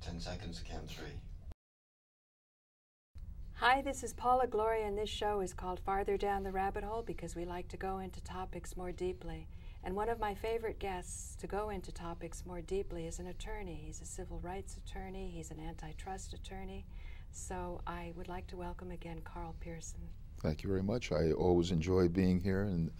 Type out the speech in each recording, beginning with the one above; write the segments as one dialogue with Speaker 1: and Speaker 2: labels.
Speaker 1: 10 seconds to count 3.
Speaker 2: Hi, this is Paula Gloria, and this show is called Farther Down the Rabbit Hole because we like to go into topics more deeply. And one of my favorite guests to go into topics more deeply is an attorney. He's a civil rights attorney. He's an antitrust attorney. So I would like to welcome again Carl Pearson.
Speaker 3: Thank you very much. I always enjoy being here, and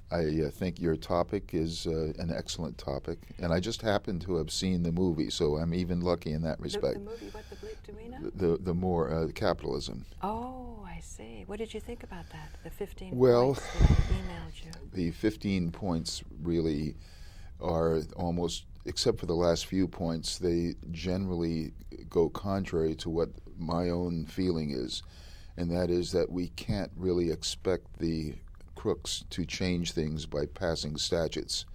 Speaker 3: I think your topic is an excellent topic. And I just happen to have seen the movie, so I'm even lucky in that respect.
Speaker 2: The movie, what the bleep do we know?
Speaker 3: The more capitalism.
Speaker 2: Oh, I see. What did you think about that? The 15
Speaker 3: well,
Speaker 2: points that I emailed you.
Speaker 3: The 15 points really are almost, except for the last few points, they generally go contrary to what my own feeling is, and that is that we can't really expect the crooks to change things by passing statutes.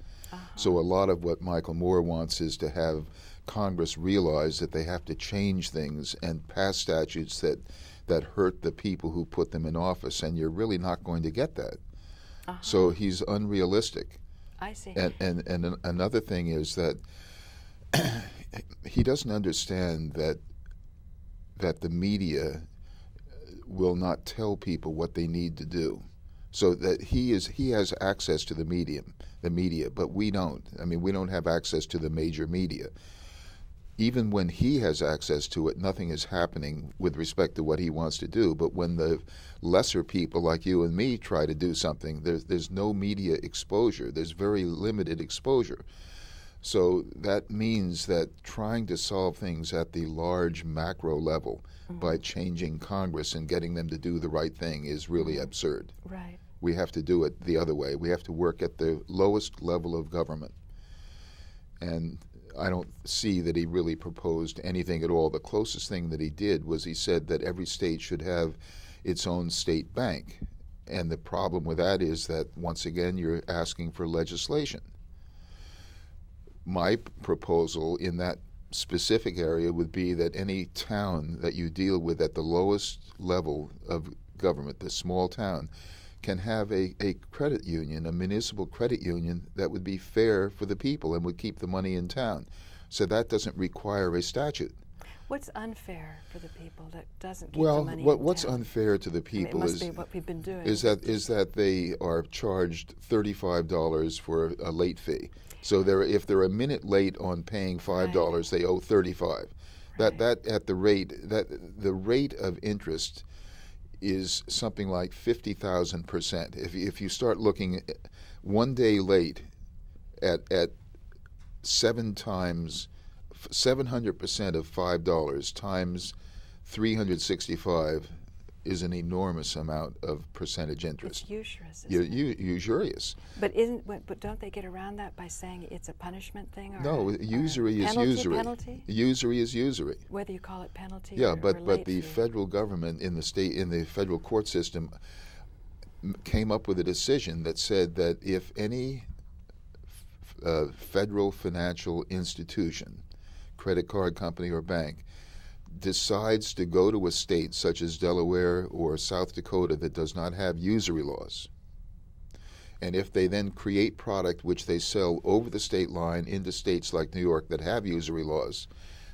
Speaker 3: So a lot of what Michael Moore wants is to have Congress realize that they have to change things and pass statutes that hurt the people who put them in office, and you're really not going to get that. So he's unrealistic.
Speaker 2: I see.
Speaker 3: And another thing is that he doesn't understand that the media will not tell people what they need to do. So that he has access to the media, but we don't. I mean, we don't have access to the major media. Even when he has access to it, nothing is happening with respect to what he wants to do. But when the lesser people like you and me try to do something, there's no media exposure. There's very limited exposure. So that means that trying to solve things at the large macro level by changing Congress and getting them to do the right thing is really absurd.
Speaker 2: Right.
Speaker 3: We have to do it the other way. We have to work at the lowest level of government. And I don't see that he really proposed anything at all. The closest thing that he did was he said that every state should have its own state bank. And the problem with that is that, once again, you're asking for legislation. My proposal in that specific area would be that any town that you deal with at the lowest level of government, the small town, can have a credit union, a municipal credit union that would be fair for the people and would keep the money in town. So that doesn't require a statute.
Speaker 2: What's unfair for the people that doesn't keep the money in town?
Speaker 3: What's unfair to the people
Speaker 2: is what we've been doing.
Speaker 3: Is that they are charged $35 for a late fee. So if they're a minute late on paying $5, they owe $35. That at the rate of interest is something like 50,000%. If you start looking 1 day late at 7 times 700% of $5 times 365 is an enormous amount of percentage interest.
Speaker 2: It's usurious. Isn't it?
Speaker 3: Usurious.
Speaker 2: But don't they get around that by saying it's a punishment thing? Or
Speaker 3: no, usury is usury.
Speaker 2: Penalty?
Speaker 3: Usury is usury.
Speaker 2: Whether you call it penalty.
Speaker 3: Yeah,
Speaker 2: or
Speaker 3: but
Speaker 2: late
Speaker 3: the
Speaker 2: fee.
Speaker 3: federal government in the federal court system came up with a decision that said that if any federal financial institution, credit card company or bank, decides to go to a state such as Delaware or South Dakota that does not have usury laws, and if they then create product which they sell over the state line into states like New York that have usury laws,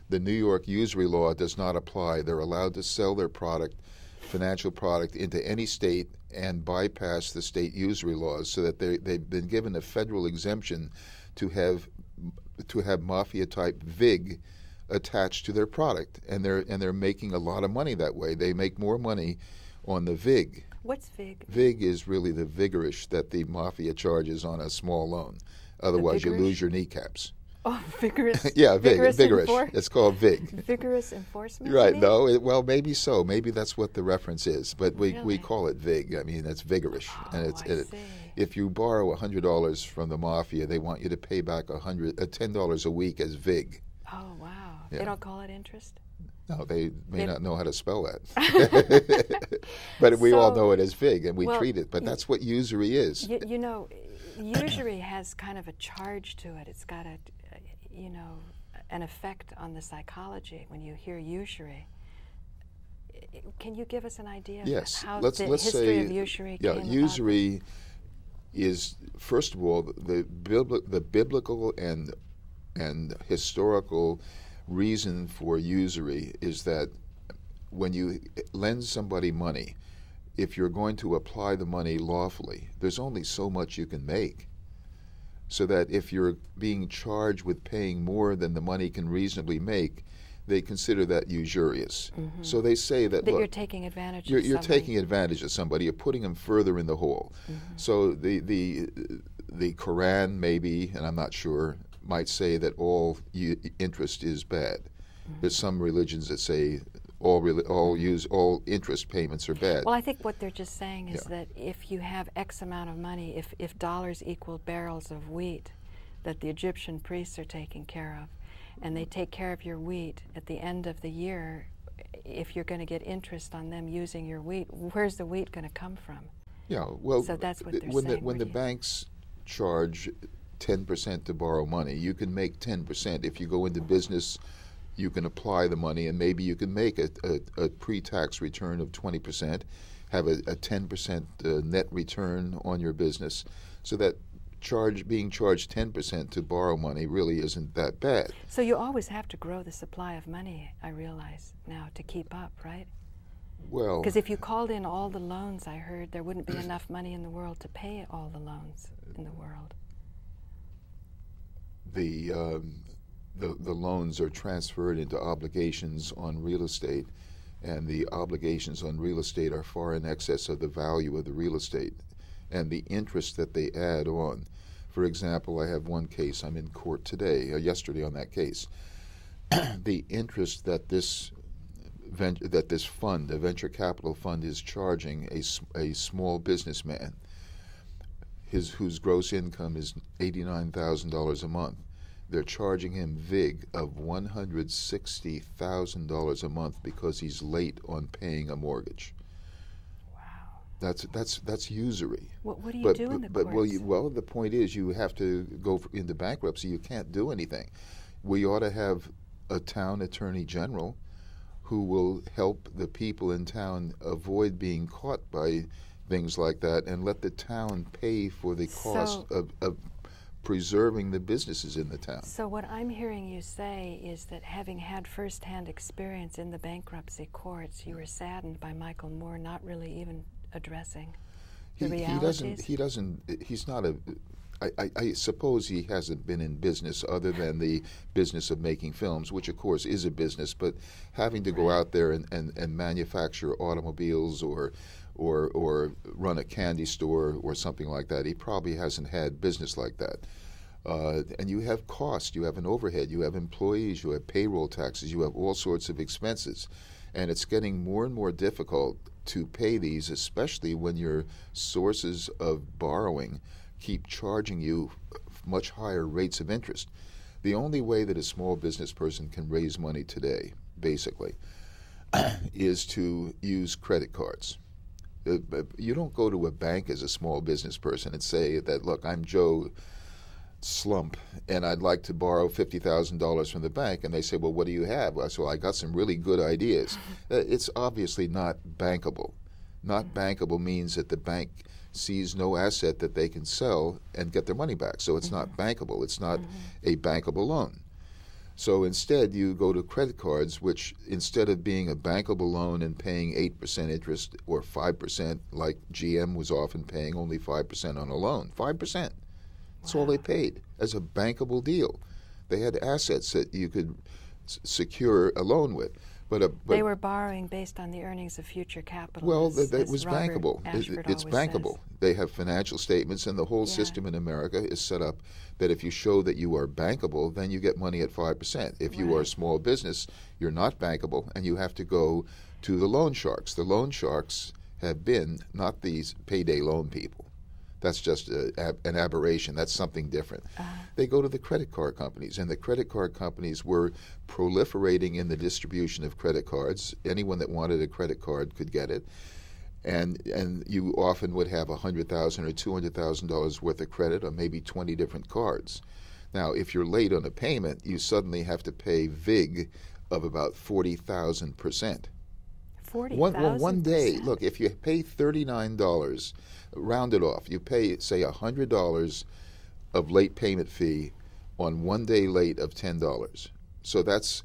Speaker 3: the New York usury law does not apply. They're allowed to sell their product, financial product, into any state and bypass the state usury laws, so that they've been given a federal exemption to have mafia-type VIG attached to their product, and they're making a lot of money that way. They make more money on the VIG.
Speaker 2: What's VIG?
Speaker 3: VIG is really the vigorish that the mafia charges on a small loan. Otherwise, you lose your kneecaps.
Speaker 2: Oh, vigorous.
Speaker 3: Yeah, vigorish. It's called VIG.
Speaker 2: Vigorous enforcement.
Speaker 3: Right? No, well, maybe so. Maybe that's what the reference is, but we call it VIG. I mean, it's vigorish, and if you borrow $100 from the mafia, they want you to pay back $10 a week as VIG.
Speaker 2: Oh, wow.
Speaker 3: Yeah.
Speaker 2: They don't call it interest?
Speaker 3: No, they may not know how to spell that. But we all know it as VIG, and we treat it. But that's what usury is.
Speaker 2: You know, usury has kind of a charge to it. It's got an effect on the psychology when you hear usury. Can you give us an idea of how the history of usury came about?
Speaker 3: Usury is, first of all, the biblical and historical reason for usury is that when you lend somebody money, if you're going to apply the money lawfully, there's only so much you can make. So that if you're being charged with paying more than the money can reasonably make, they consider that usurious.
Speaker 2: Mm-hmm.
Speaker 3: So they say that, look,
Speaker 2: you're taking advantage of
Speaker 3: you're
Speaker 2: somebody.
Speaker 3: taking advantage of somebody. You're putting them further in the hole.
Speaker 2: Mm-hmm.
Speaker 3: So the Quran, maybe, and I'm not sure, might say that all interest is bad. Mm-hmm. There's some religions that say all interest payments are bad.
Speaker 2: Well, I think what they're just saying is that if you have X amount of money, if dollars equal barrels of wheat that the Egyptian priests are taking care of, and they take care of your wheat at the end of the year, if you're going to get interest on them using your wheat, where's the wheat going to come from?
Speaker 3: Yeah, well,
Speaker 2: so that's what they're saying.
Speaker 3: When the banks charge 10% to borrow money, you can make 10%. If you go into business, you can apply the money, and maybe you can make a pre-tax return of 20%, have a 10% net return on your business, so that being charged 10% to borrow money really isn't that bad.
Speaker 2: So you always have to grow the supply of money, I realize now, to keep up, right?
Speaker 3: Well,
Speaker 2: because if you called in all the loans, I heard there wouldn't be enough money in the world to pay all the loans in the world.
Speaker 3: The loans are transferred into obligations on real estate, and the obligations on real estate are far in excess of the value of the real estate and the interest that they add on. For example, I have one case. I'm in court today, yesterday on that case. The interest that this fund, a venture capital fund, is charging a small businessman, whose gross income is $89,000 a month. They're charging him VIG of $160,000 a month because he's late on paying a mortgage. That's usury.
Speaker 2: What do you do in the courts?
Speaker 3: Well, the point is you have to go into bankruptcy. You can't do anything. We ought to have a town attorney general who will help the people in town avoid being caught by things like that, and let the town pay for the cost of preserving the businesses in the town.
Speaker 2: So what I'm hearing you say is that having had firsthand experience in the bankruptcy courts, you were saddened by Michael Moore not really even addressing the realities? He's not I suppose he hasn't been in business other than the business of making films, which of course is a business, but having to go out there and manufacture automobiles or run a candy store or something like that, he probably hasn't had business like that. And you have cost, you have an overhead, you have employees, you have payroll taxes, you have all sorts of expenses. And it's getting more and more difficult to pay these, especially when your sources of borrowing keep charging you much higher rates of interest. The only way that a small business person can raise money today, basically, is to use credit cards. You don't go to a bank as a small business person and say that, look, I'm Joe Slump, and I'd like to borrow $50,000 from the bank. And they say, well, what do you have? I say, well, I got some really good ideas. It's obviously not bankable. Not bankable means that the bank sees no asset that they can sell and get their money back. So it's not bankable. It's not a bankable loan. So instead, you go to credit cards, which instead of being a bankable loan and paying 8% interest or 5%, like GM was often paying only 5% on a loan, 5%. That's all they paid as a bankable deal. They had assets that you could secure a loan with. But they were borrowing based on the earnings of future capital.
Speaker 3: Well, that was bankable. It's bankable.
Speaker 2: Says.
Speaker 3: They have financial statements, and the whole system in America is set up that if you show that you are bankable, then you get money at 5%. If you are a small business, you're not bankable, and you have to go to the loan sharks. The loan sharks have been not these payday loan people. That's just an aberration. That's something different. They go to the credit card companies, and the credit card companies were proliferating in the distribution of credit cards. Anyone that wanted a credit card could get it, and you often would have $100,000 or $200,000 worth of credit, or maybe 20 different cards. Now, if you're late on a payment, you suddenly have to pay VIG of about 40,000%.
Speaker 2: 40,000%?
Speaker 3: One day, look, if you pay $39, round it off, you pay, say, $100 of late payment fee on one day late of $10. So that's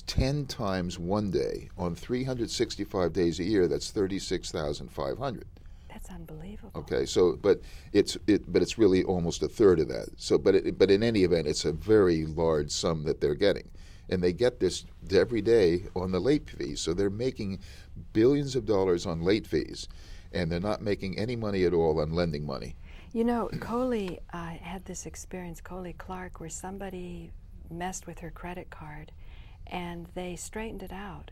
Speaker 3: 10 times 1 day. On 365 days a year, that's 36,500.
Speaker 2: That's unbelievable.
Speaker 3: Okay, so but it's really almost a third of that. So but in any event, it's a very large sum that they're getting, and they get this every day on the late fees. So they're making billions of dollars on late fees, and they're not making any money at all on lending money.
Speaker 2: You know, Coley had this experience, Coley Clark, where somebody messed with her credit card, and they straightened it out,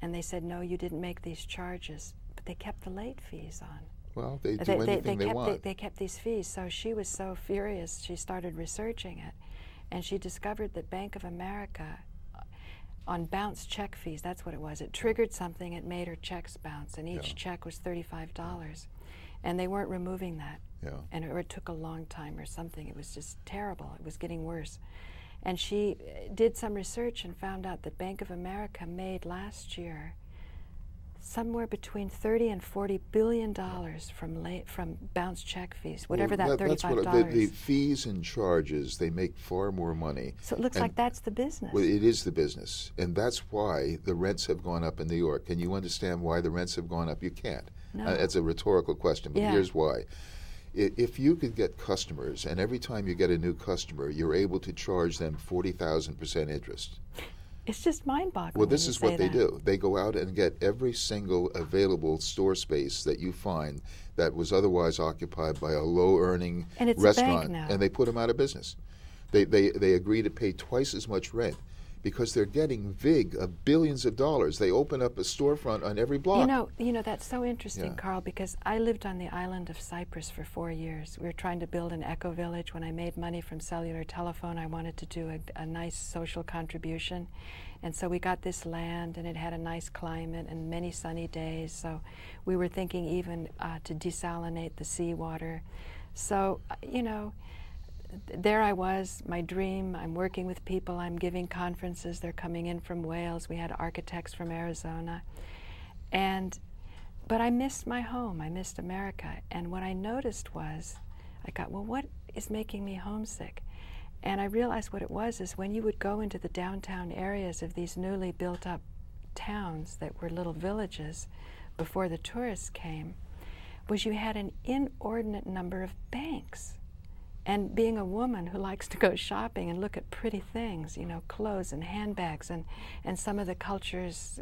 Speaker 2: and they said, no, you didn't make these charges, but they kept the late fees on.
Speaker 3: Well, they do anything they want.
Speaker 2: They kept these fees, so she was so furious, she started researching it, and she discovered that Bank of America, on bounce check fees, that's what it was. It triggered something, it made her checks bounce, and each check was $35. And they weren't removing that.
Speaker 3: Yeah.
Speaker 2: And or it took a long time or something. It was just terrible. It was getting worse. And she did some research and found out that Bank of America made last year somewhere between $30 and $40 billion from bounce check fees, whatever that $35.
Speaker 3: That's the fees and charges, they make far more money.
Speaker 2: So it looks like that's the business.
Speaker 3: Well, it is the business, and that's why the rents have gone up in New York. Can you understand why the rents have gone up? You can't.
Speaker 2: No.
Speaker 3: That's a rhetorical question, but
Speaker 2: Yeah.
Speaker 3: here's why. If you could get customers, and every time you get a new customer, you're able to charge them 40,000% interest.
Speaker 2: It's just mind-boggling.
Speaker 3: Well, this is what they
Speaker 2: that.
Speaker 3: do. They go out and get every single available store space that you find that was otherwise occupied by a low-earning
Speaker 2: And it's
Speaker 3: restaurant,
Speaker 2: a bank now.
Speaker 3: and they put them out of business. They agree to pay twice as much rent because they're getting VIG of billions of dollars. They open up a storefront on every block.
Speaker 2: You know that's so interesting,
Speaker 3: Yeah.
Speaker 2: Carl, because I lived on the island of Cyprus for 4 years. We were trying to build an eco-village. When I made money from cellular telephone, I wanted to do a nice social contribution. And so we got this land, and it had a nice climate and many sunny days. So we were thinking even to desalinate the seawater. So, there I was, my dream. I'm working with people, I'm giving conferences, they're coming in from Wales, we had architects from Arizona. But I missed my home, I missed America. And what I noticed was, I got, well, what is making me homesick? And I realized what it was is when you would go into the downtown areas of these newly built up towns that were little villages before the tourists came, was you had an inordinate number of banks. And being a woman who likes to go shopping and look at pretty things, clothes and handbags and some of the cultures,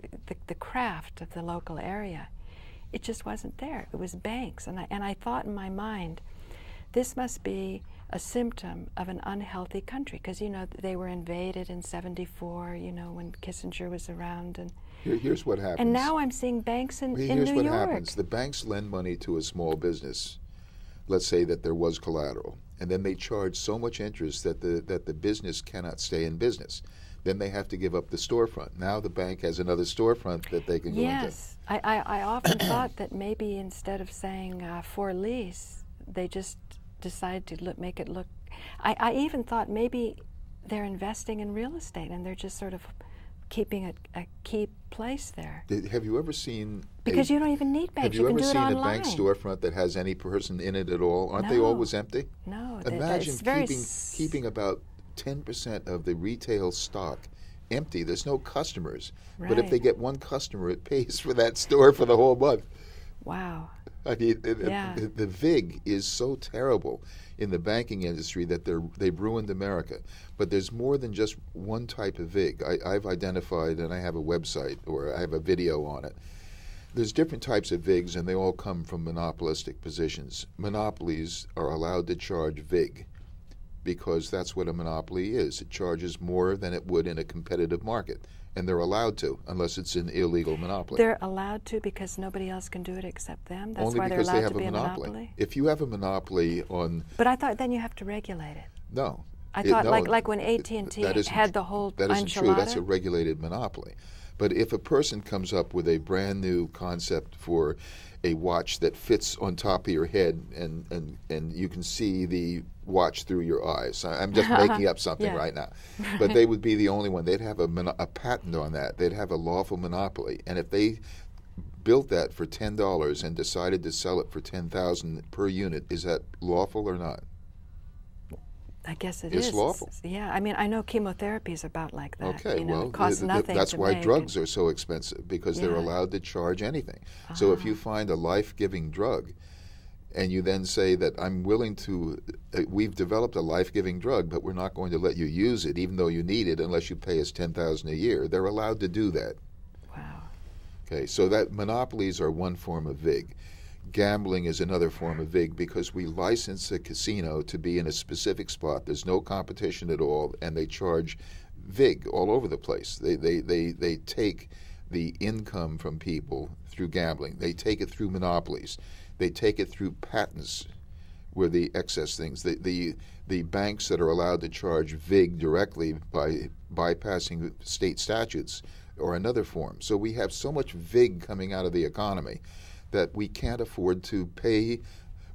Speaker 2: the craft of the local area, it just wasn't there. It was banks. And I thought in my mind, this must be a symptom of an unhealthy country, because, they were invaded in '74, when Kissinger was around. And
Speaker 3: here's what happens.
Speaker 2: And now I'm seeing banks in New York.
Speaker 3: Here's what happens. The banks lend money to a small business. Let's say that there was collateral, and then they charge so much interest that the business cannot stay in business. Then they have to give up the storefront. Now the bank has another storefront that they can go into.
Speaker 2: Yes, I often thought that maybe instead of saying for lease, they just decide to make it look. I even thought maybe they're investing in real estate and they're just sort of keeping a key place there.
Speaker 3: Have you ever seen?
Speaker 2: Because you don't even need banks.
Speaker 3: Have you
Speaker 2: can
Speaker 3: ever
Speaker 2: do it
Speaker 3: seen
Speaker 2: online.
Speaker 3: a bank storefront that has any person in it at all? Aren't they
Speaker 2: No.
Speaker 3: always empty?
Speaker 2: No.
Speaker 3: Imagine
Speaker 2: it's
Speaker 3: keeping about 10% of the retail stock empty. There's no customers.
Speaker 2: Right.
Speaker 3: But if they get one customer, it pays for that store for the whole month.
Speaker 2: Wow.
Speaker 3: I mean,
Speaker 2: Yeah.
Speaker 3: the VIG is so terrible in the banking industry that they've ruined America. But there's more than just one type of VIG. I've identified, and I have a website, or I have a video on it. There's different types of VIGs, and they all come from monopolistic positions. Monopolies are allowed to charge VIG because that's what a monopoly is. It charges more than it would in a competitive market. And they're allowed to, unless it's an illegal monopoly.
Speaker 2: They're allowed to because nobody else can do it except them? That's
Speaker 3: Only
Speaker 2: why they're
Speaker 3: because
Speaker 2: allowed
Speaker 3: they have
Speaker 2: to be
Speaker 3: a monopoly. If you have a monopoly on...
Speaker 2: But I thought then you have to regulate it.
Speaker 3: No.
Speaker 2: I thought like when AT&T had the whole
Speaker 3: That isn't
Speaker 2: enchilada.
Speaker 3: true. That's a regulated monopoly. But if a person comes up with a brand new concept for a watch that fits on top of your head and you can see the watch through your eyes. I'm just making up something right now. But they would be the only one. They'd have a patent on that. They'd have a lawful monopoly. And if they built that for $10 and decided to sell it for $10,000 per unit, is that lawful or not?
Speaker 2: I guess it is.
Speaker 3: It's lawful.
Speaker 2: Yeah, I mean, I know chemotherapy is about like that.
Speaker 3: Okay,
Speaker 2: you know,
Speaker 3: well,
Speaker 2: it costs nothing
Speaker 3: that's
Speaker 2: to
Speaker 3: why
Speaker 2: make.
Speaker 3: drugs are so expensive, because they're
Speaker 2: Yeah.
Speaker 3: allowed to charge anything. So if you find a life-giving drug, and you then say that I'm willing to, we've developed a life-giving drug, but we're not going to let you use it, even though you need it, unless you pay us $10,000 a year. They're allowed to do that.
Speaker 2: Wow.
Speaker 3: Okay, so that monopolies are one form of VIG. Gambling is another form of VIG, because we license a casino to be in a specific spot. There's no competition at all, and they charge VIG all over the place. They take the income from people through gambling. They take it through monopolies. They take it through patents, where the excess things. The banks that are allowed to charge VIG directly by bypassing state statutes are another form. So we have so much VIG coming out of the economy that we can't afford to pay.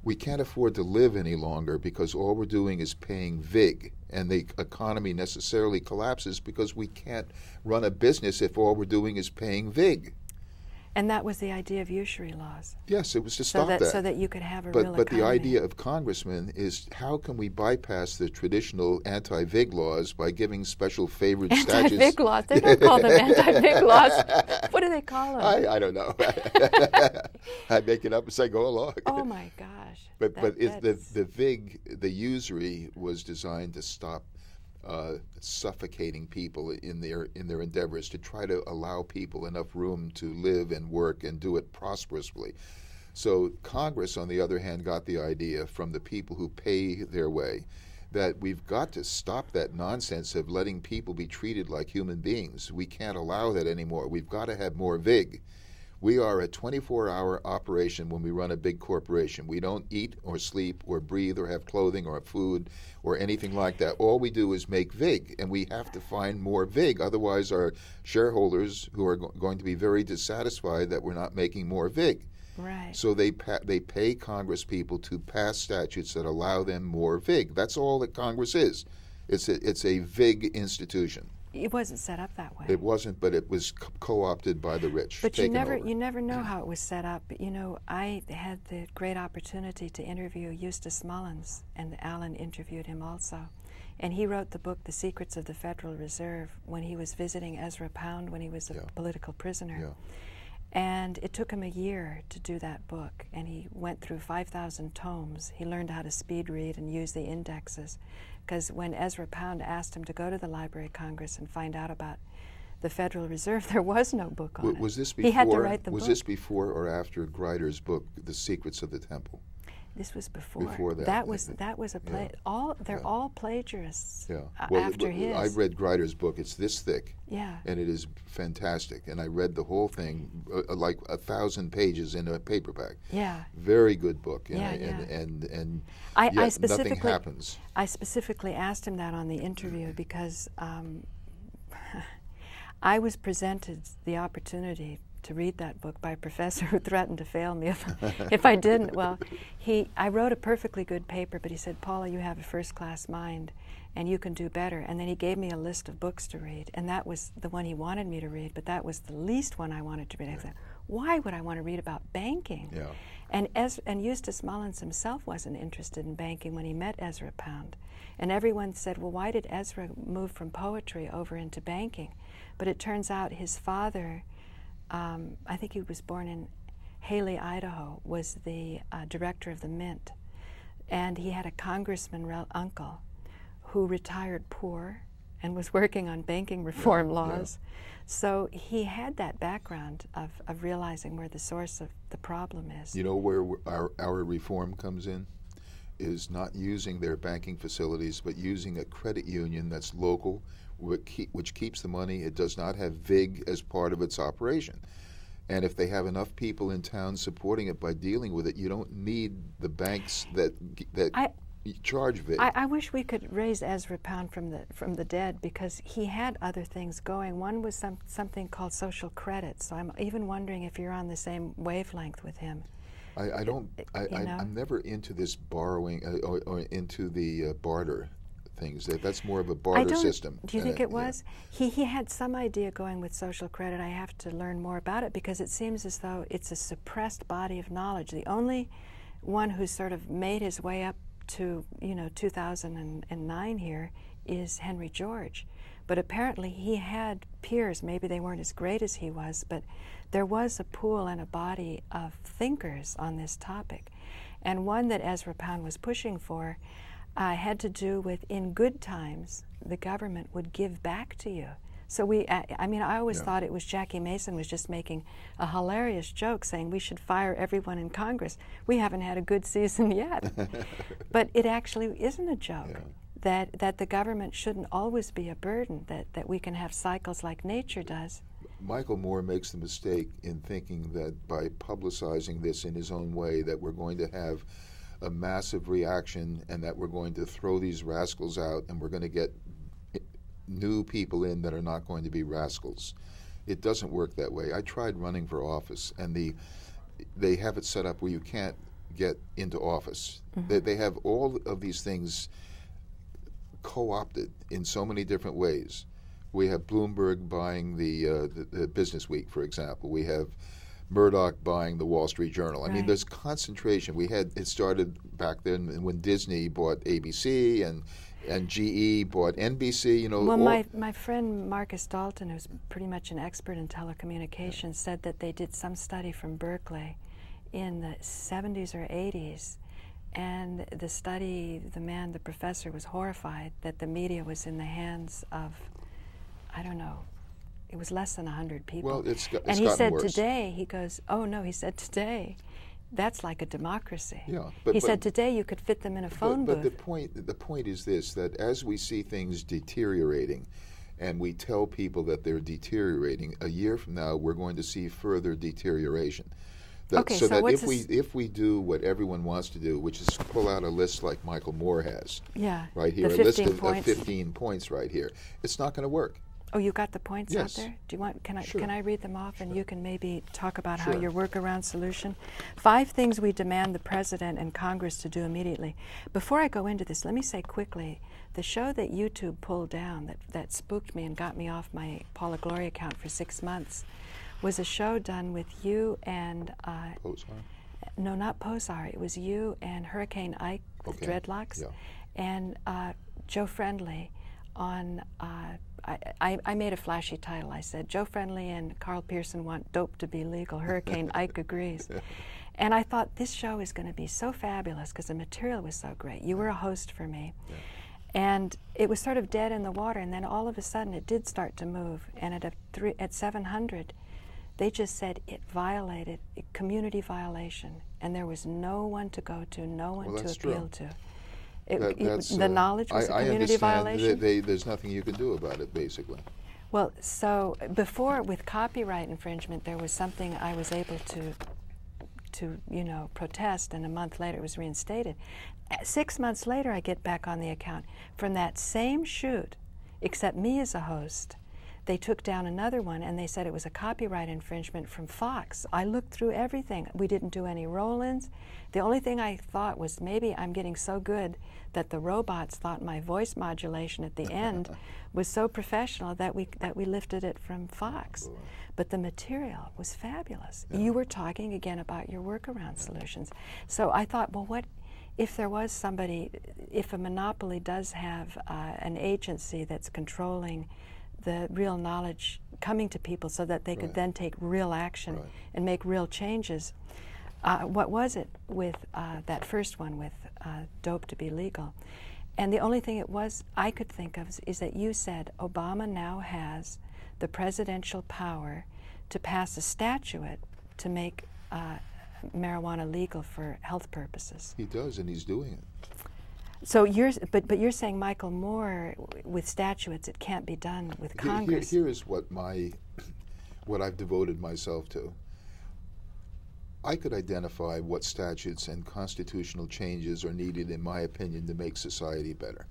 Speaker 3: We can't afford to live any longer, because all we're doing is paying VIG, and the economy necessarily collapses because we can't run a business if all we're doing is paying VIG.
Speaker 2: And that was the idea of usury laws.
Speaker 3: Yes, it was to stop that.
Speaker 2: So that you could have a
Speaker 3: but,
Speaker 2: real
Speaker 3: But
Speaker 2: economy.
Speaker 3: the idea of congressmen is, how can we bypass the traditional anti-VIG laws by giving special favored statutes?
Speaker 2: Anti-VIG laws? They don't call them anti-VIG laws. What do they call them?
Speaker 3: I don't know. I make it up as I go along.
Speaker 2: Oh my gosh.
Speaker 3: But the VIG, the usury, was designed to stop suffocating people in their endeavors to try to allow people enough room to live and work and do it prosperously. So Congress, on the other hand, got the idea from the people who pay their way that we've got to stop that nonsense of letting people be treated like human beings. We can't allow that anymore. We've got to have more VIG. We are a 24-hour operation when we run a big corporation. We don't eat or sleep or breathe or have clothing or food or anything like that. All we do is make VIG, and we have to find more VIG. Otherwise, our shareholders, who are going to be very dissatisfied that we're not making more VIG.
Speaker 2: Right.
Speaker 3: So they pay Congress people to pass statutes that allow them more VIG. That's all that Congress is. It's a VIG institution.
Speaker 2: It wasn't set up that way.
Speaker 3: It wasn't, but it was co-opted by the rich.
Speaker 2: But you never know how it was set up. You know, I had the great opportunity to interview Eustace Mullins, and Alan interviewed him also. And he wrote the book, The Secrets of the Federal Reserve, when he was visiting Ezra Pound when he was a political prisoner.
Speaker 3: Yeah.
Speaker 2: And it took him a year to do that book, and he went through 5,000 tomes. He learned how to speed read and use the indexes, because when Ezra Pound asked him to go to the Library of Congress and find out about the Federal Reserve, there was no book on it.
Speaker 3: Was this before,
Speaker 2: he had to write the book.
Speaker 3: Was this before or after Grider's book, The Secrets of the Temple?
Speaker 2: This was before.
Speaker 3: Before that.
Speaker 2: That was a play.
Speaker 3: Yeah.
Speaker 2: They're all plagiarists.
Speaker 3: Yeah.
Speaker 2: After his.
Speaker 3: I read Grider's book. It's this thick.
Speaker 2: Yeah.
Speaker 3: And it is fantastic. And I read the whole thing, like 1,000 pages in a paperback.
Speaker 2: Yeah.
Speaker 3: Very good book. And
Speaker 2: And
Speaker 3: yet nothing happens.
Speaker 2: I specifically asked him that on the interview because I was presented the opportunity to read that book by a professor who threatened to fail me if I didn't. Well, I wrote a perfectly good paper, but he said, Paula, you have a first-class mind, and you can do better. And then he gave me a list of books to read, and that was the one he wanted me to read, but that was the least one I wanted to read. I said, why would I want to read about banking?
Speaker 3: Yeah.
Speaker 2: And Eustace Mullins himself wasn't interested in banking when he met Ezra Pound. And everyone said, well, why did Ezra move from poetry over into banking? But it turns out his father, I think he was born in Haley, Idaho, was the director of the Mint. And he had a congressman uncle who retired poor and was working on banking reform laws. Yeah. So he had that background of realizing where the source of the problem is.
Speaker 3: You know where our reform comes in? Is not using their banking facilities, but using a credit union that's local, which keeps the money. It does not have VIG as part of its operation. And if they have enough people in town supporting it by dealing with it, you don't need the banks that charge VIG.
Speaker 2: I wish we could raise Ezra Pound from the dead, because he had other things going. One was something called social credit. So I'm even wondering if you're on the same wavelength with him.
Speaker 3: I'm never into this borrowing or into the barter things. That's more of a barter system.
Speaker 2: Do you think it was? Yeah. He had some idea going with social credit. I have to learn more about it, because it seems as though it's a suppressed body of knowledge. The only one who's sort of made his way up to 2009 here is Henry George. But apparently he had peers. Maybe they weren't as great as he was, but there was a pool and a body of thinkers on this topic. And one that Ezra Pound was pushing for had to do with, in good times, the government would give back to you. So I always thought it was Jackie Mason was just making a hilarious joke saying we should fire everyone in Congress. We haven't had a good season yet. But it actually isn't a joke. That the government shouldn't always be a burden, that we can have cycles like nature does.
Speaker 3: Michael Moore makes the mistake in thinking that by publicizing this in his own way that we're going to have a massive reaction and that we're going to throw these rascals out and we're going to get new people in that are not going to be rascals. It doesn't work that way. I tried running for office, and they have it set up where you can't get into office. They have all of these things co-opted in so many different ways. We have Bloomberg buying the Business Week, for example. We have Murdoch buying the Wall Street Journal. I mean, there's concentration. It started back then when Disney bought ABC and GE bought NBC.
Speaker 2: Well, my friend Marcus Dalton, who's pretty much an expert in telecommunications, said that they did some study from Berkeley in the 70s or 80s. And the study, the professor was horrified that the media was in the hands of, I don't know, it was less than 100 people.
Speaker 3: Well, it's
Speaker 2: and he said
Speaker 3: worse.
Speaker 2: Today, he goes, oh no, he said today, that's like a democracy.
Speaker 3: Yeah,
Speaker 2: he said today you could fit them in a phone booth.
Speaker 3: But the point is this, that as we see things deteriorating, and we tell people that they're deteriorating, a year from now we're going to see further deterioration. So that if we do what everyone wants to do, which is pull out a list like Michael Moore has, right here, a list of 15 points right here, it's not going to work.
Speaker 2: Oh, you got the points
Speaker 3: Yes.
Speaker 2: out there? Do you want? Can I read them off, and you can maybe talk about
Speaker 3: Sure.
Speaker 2: how your workaround solution? 5 things we demand the President and Congress to do immediately. Before I go into this, let me say quickly, the show that YouTube pulled down that spooked me and got me off my Paula Gloria account for 6 months was a show done with you and
Speaker 3: Posar?
Speaker 2: no, not Posar. It was you and Hurricane Ike with dreadlocks, and Joe Friendly on. I made a flashy title. I said, Joe Friendly and Carl Pearson want dope to be legal. Hurricane Ike agrees. And I thought this show is going to be so fabulous because the material was so great. You were a host for me. And it was sort of dead in the water, and then all of a sudden it did start to move. And at 700, they just said it violated, community violation, and there was no one to go to, no one to appeal to. The knowledge was a community violation?
Speaker 3: There's nothing you can do about it, basically.
Speaker 2: Well, so before, with copyright infringement, there was something I was able to protest, and a month later it was reinstated. 6 months later, I get back on the account. From that same shoot, except me as a host, they took down another one, and they said it was a copyright infringement from Fox. I looked through everything. We didn't do any roll-ins. The only thing I thought was maybe I'm getting so good that the robots thought my voice modulation at the end was so professional that we lifted it from Fox. But the material was fabulous. You were talking again about your workaround solutions. So I thought, well, what if there was somebody, if a monopoly does have an agency that's controlling the real knowledge coming to people so that they could then take real action and make real changes. What was it with that first one with dope to be legal? And the only thing I could think of is that you said Obama now has the presidential power to pass a statute to make marijuana legal for health purposes.
Speaker 3: He does, and he's doing it.
Speaker 2: So but you're saying, Michael Moore, with statutes, it can't be done with Congress.
Speaker 3: Here is what I've devoted myself to. I could identify what statutes and constitutional changes are needed, in my opinion, to make society better.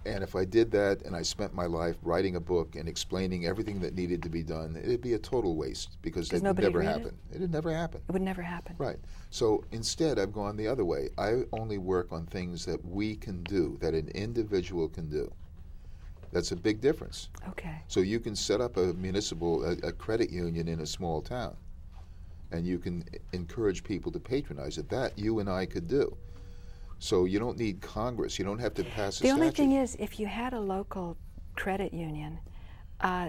Speaker 3: And if I did that and I spent my life writing a book and explaining everything that needed to be done, it'd be a total waste because it would never happen. It'd never happen.
Speaker 2: It would never happen.
Speaker 3: Right. So instead, I've gone the other way. I only work on things that we can do, that an individual can do. That's a big difference.
Speaker 2: Okay.
Speaker 3: So you can set up a a credit union in a small town, and you can encourage people to patronize it. That you and I could do. So you don't need Congress. You don't have to pass a statute.
Speaker 2: The only thing is, if you had a local credit union,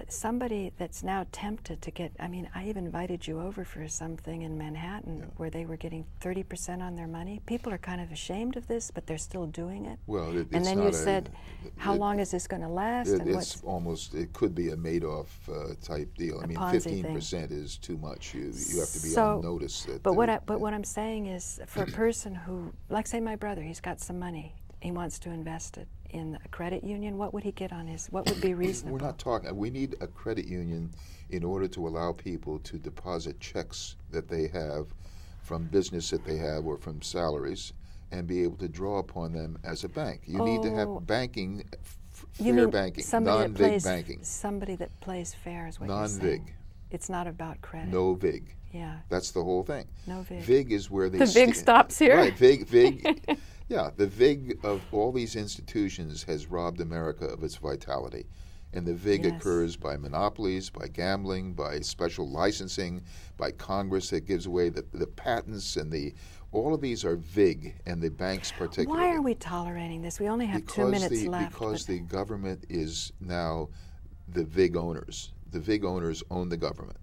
Speaker 2: somebody that's now tempted to get, I mean, I even invited you over for something in Manhattan where they were getting 30% on their money. People are kind of ashamed of this, but they're still doing it.
Speaker 3: Well,
Speaker 2: and then you said, how long is this going to last?
Speaker 3: It's almost, it could be a Madoff type deal. I mean, 15% is too much. You have to be on notice.
Speaker 2: But what I'm saying is, for a person who, like say my brother, he's got some money, he wants to invest it in a credit union, what would he get on his, what would be reasonable?
Speaker 3: We're not talking, we need a credit union in order to allow people to deposit checks that they have from business that they have or from salaries and be able to draw upon them as a bank. You need to have banking, fair banking, non-VIG banking.
Speaker 2: Somebody that plays fair is what you're saying.
Speaker 3: Non-VIG.
Speaker 2: It's not about credit.
Speaker 3: No VIG.
Speaker 2: Yeah.
Speaker 3: That's the whole thing.
Speaker 2: No VIG.
Speaker 3: VIG is where they...
Speaker 2: The VIG stops here?
Speaker 3: Right, VIG. Yeah, the VIG of all these institutions has robbed America of its vitality. And the VIG occurs by monopolies, by gambling, by special licensing, by Congress that gives away the patents, and all of these are VIG, and the banks particularly.
Speaker 2: Why are we tolerating this? We only have 2 minutes left.
Speaker 3: Because the government is now the VIG owners. The VIG owners own the government,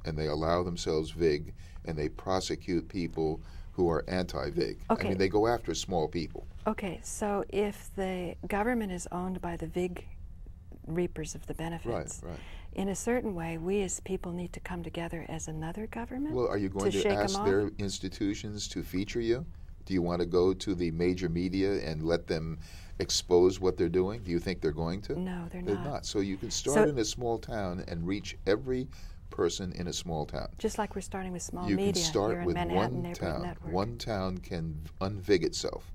Speaker 3: and they allow themselves VIG, and they prosecute people who are anti-VIG.
Speaker 2: Okay.
Speaker 3: I mean, they go after small people.
Speaker 2: Okay, so if the government is owned by the VIG reapers of the benefits,
Speaker 3: right.
Speaker 2: In a certain way, we as people need to come together as another government.
Speaker 3: Well, are you going to ask their institutions to feature you? Do you want to go to the major media and let them expose what they're doing? Do you think they're going to?
Speaker 2: No, they're
Speaker 3: not. So you can start in a small town and reach every person in a small town.
Speaker 2: Just like we're starting with small
Speaker 3: media.
Speaker 2: You can start with
Speaker 3: one town. One town can unvig itself.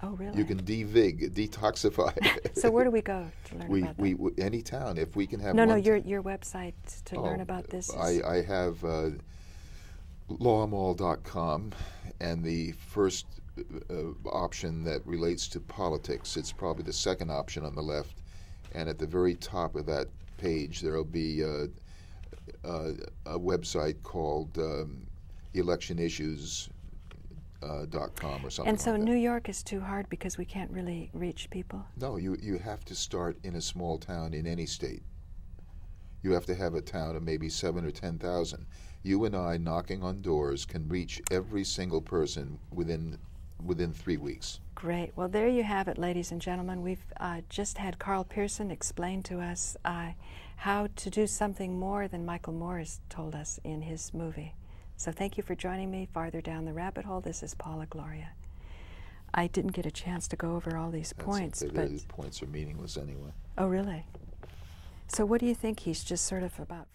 Speaker 2: Oh, really?
Speaker 3: You can de-vig, detoxify.
Speaker 2: So where do we go to learn about that?
Speaker 3: Any town, if we can have
Speaker 2: your website to learn about this is...
Speaker 3: I have lawmall.com, and the first option that relates to politics, it's probably the second option on the left, and at the very top of that page there will be a website called electionissues.com or something.
Speaker 2: And so
Speaker 3: like that.
Speaker 2: New York is too hard because we can't really reach people?
Speaker 3: No, you have to start in a small town in any state. You have to have a town of maybe 7,000 or 10,000. You and I knocking on doors can reach every single person within 3 weeks.
Speaker 2: Great. Well, there you have it, ladies and gentlemen. We've just had Carl Pearson explain to us how to do something more than Michael Moore has told us in his movie. So thank you for joining me farther down the rabbit hole. This is Paula Gloria. I didn't get a chance to go over all these points.
Speaker 3: But these points are meaningless anyway.
Speaker 2: Oh, really? So what do you think? He's just sort of about...